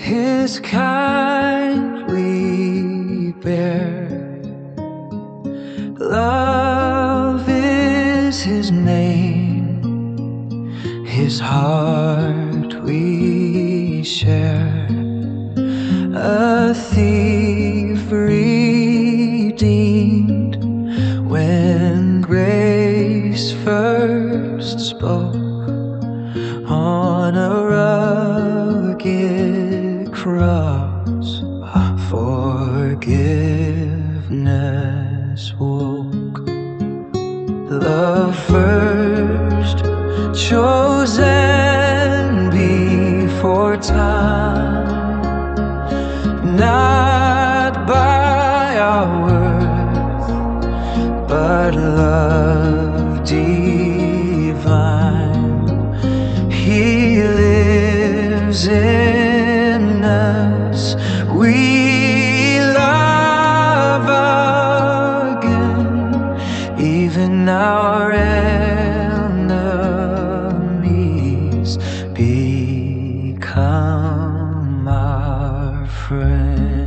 His kind we bear. Love is His name, His heart we share. A thief redeemed when grace first spoke on a rugged cross. Forgiveness woke. The first chosen before time, not by our worth, but love divine. He lives in us. We love again, even our enemies become our friends.